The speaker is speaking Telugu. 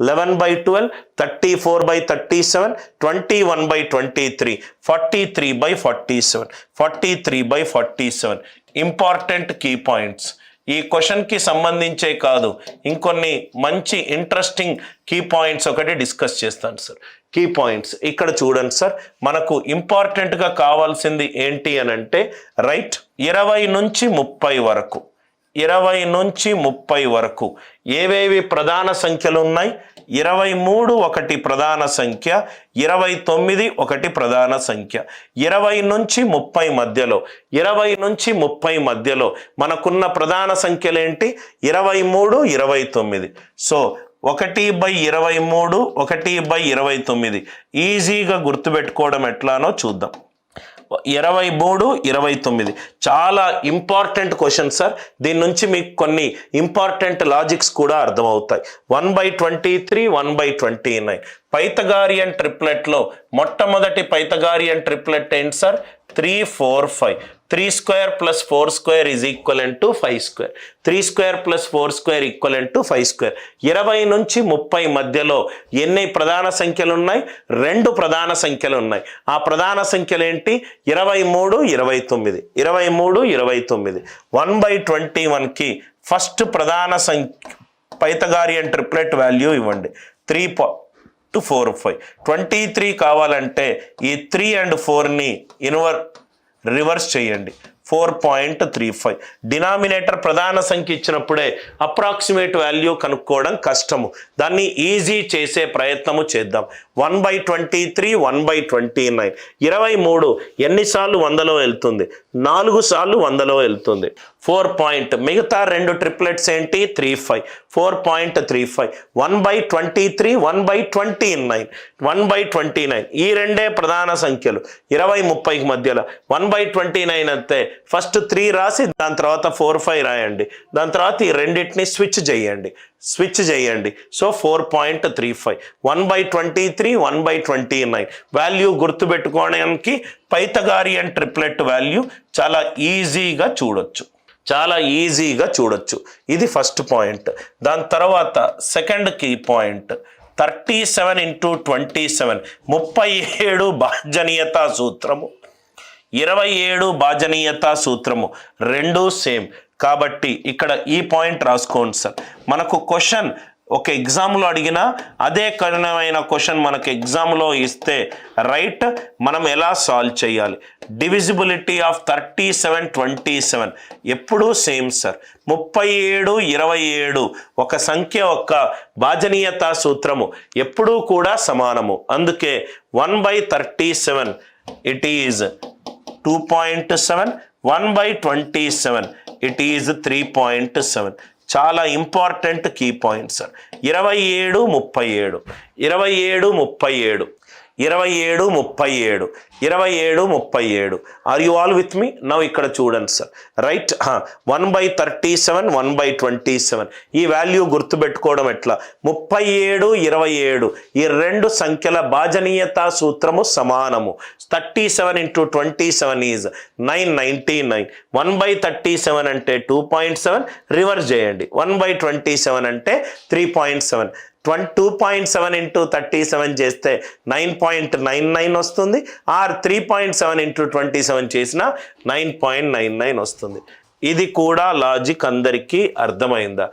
11/12, 34/37, 21/23, 43/47, 43/47. Important key points. ఈ క్వశ్చన్కి సంబంధించే కాదు, ఇంకొన్ని మంచి ఇంట్రెస్టింగ్ కీ పాయింట్స్ ఒకటి డిస్కస్ చేస్తాను సార్. కీ పాయింట్స్ ఇక్కడ చూడండి సార్, మనకు ఇంపార్టెంట్గా కావాల్సింది ఏంటి అని అంటే రైట్ 20 నుంచి 30 వరకు, 20 నుంచి 30 వరకు ఏవేవి ప్రధాన సంఖ్యలు ఉన్నాయి? 23 ఒకటి ప్రధాన సంఖ్య, 29 ఒకటి ప్రధాన సంఖ్య. 20 నుంచి 30 మధ్యలో, 20 నుంచి 30 మధ్యలో మనకున్న ప్రధాన సంఖ్యలు ఏంటి? 23, 29. సో 1/23, 1/29 ఈజీగా గుర్తుపెట్టుకోవడం ఎట్లానో చూద్దాం. 23, 29 చాలా ఇంపార్టెంట్ క్వశ్చన్ సార్. దీని నుంచి మీకు కొన్ని ఇంపార్టెంట్ లాజిక్స్ కూడా అర్థమవుతాయి. 1/23, 1/29 పైథాగోరియన్ ట్రిప్లెట్లో మొట్టమొదటి పైథాగోరియన్ ట్రిప్లెట్ ఏంటి sir? 3, 4, 5. 3 square plus 4 square is equivalent to 5 square. 3 square plus 4 square equivalent to 5 square. 20 నుంచి 30 మధ్యలో ఎన్ని ప్రధాన సంఖ్యలు ఉన్నాయి? 2 ప్రధాన సంఖ్యలు ఉన్నాయి. ఆ ప్రధాన సంఖ్యలు ఏంటి? 23, 29. 23, 29. 1/21కి ఫస్ట్ ప్రధాన సంఖ్య పైథాగోరియన్ ట్రిప్లెట్ వాల్యూ ఇవ్వండి. 3 to 4, 5. 23 కావాలంటే ఈ 3 and 4ని రివర్స్ చేయండి. 4.35. డినామినేటర్ ప్రధాన సంఖ్య ఇచ్చినప్పుడే అప్రాక్సిమేట్ వాల్యూ కనుక్కోవడం కష్టము. దాన్ని ఈజీ చేసే ప్రయత్నము చేద్దాం. 1/23, 1/29. 23 ఎన్నిసార్లు 100లో వెళ్తుంది? 4 సార్లు 100లో వెళ్తుంది. 4 మిగతా 2 ట్రిప్లెట్స్ ఏంటి? 3, 5. 4.35. 1/23, 1/29. 1/29 ఈ రెండే ప్రధాన సంఖ్యలు 20, 30 మధ్యలో. 1/29 అంతే. ఫస్ట్ 3 రాసి దాని తర్వాత 4, 5 రాయండి. దాని తర్వాత ఈ రెండింటిని స్విచ్ చేయండి. సో 4.35. 1/23, 1/29 వాల్యూ గుర్తుపెట్టుకోవడానికి పైథాగోరియన్ ట్రిప్లెట్ వాల్యూ చాలా ఈజీగా చూడొచ్చు. ఇది ఫస్ట్ పాయింట్. దాని తర్వాత సెకండ్ కీ పాయింట్ 37 × 27 37 భాజనీయతా సూత్రము, 27 భాజనీయతా సూత్రము రెండు సేమ్. కాబట్టి ఇక్కడ ఈ పాయింట్ రాసుకోండి సార్. మనకు క్వశ్చన్ ఒక ఎగ్జామ్లో అడిగినా అదే కఠినమైన క్వశ్చన్ మనకు ఎగ్జామ్లో ఇస్తే రైట్ మనం ఎలా సాల్వ్ చేయాలి? డివిజిబిలిటీ ఆఫ్ 37, 27 ఎప్పుడూ సేమ్ సార్. 37, 27 ఒక సంఖ్య యొక్క భాజనీయతా సూత్రము ఎప్పుడూ కూడా సమానము. అందుకే 1/37 ఇట్ ఈజ్ 2.7, 1/27 ఇట్ ఈజ్ 3.7. చాలా important key point sir. 27, 37, 27, 37, 27, 37, 27, 37. Are you all with me? Now ఇక్కడ చూడండి సార్. రైట్ 1/37, 1/27 ఈ వాల్యూ గుర్తుపెట్టుకోవడం ఎట్లా? 37, 27 ఈ రెండు సంఖ్యల భాజనీయతా సూత్రము సమానము. 37 × 27 ఈజ్ 999. 1/37 అంటే 2.7 రివర్స్ చేయండి. 1/27 అంటే 3.7. 2.7 × 37 చేస్తే 9.99 వస్తుంది. ఆర్ 3.7 × 27 చేసిన 9.99 వస్తుంది. ఇది కూడా లాజిక్ అందరికీ అర్థమైందా?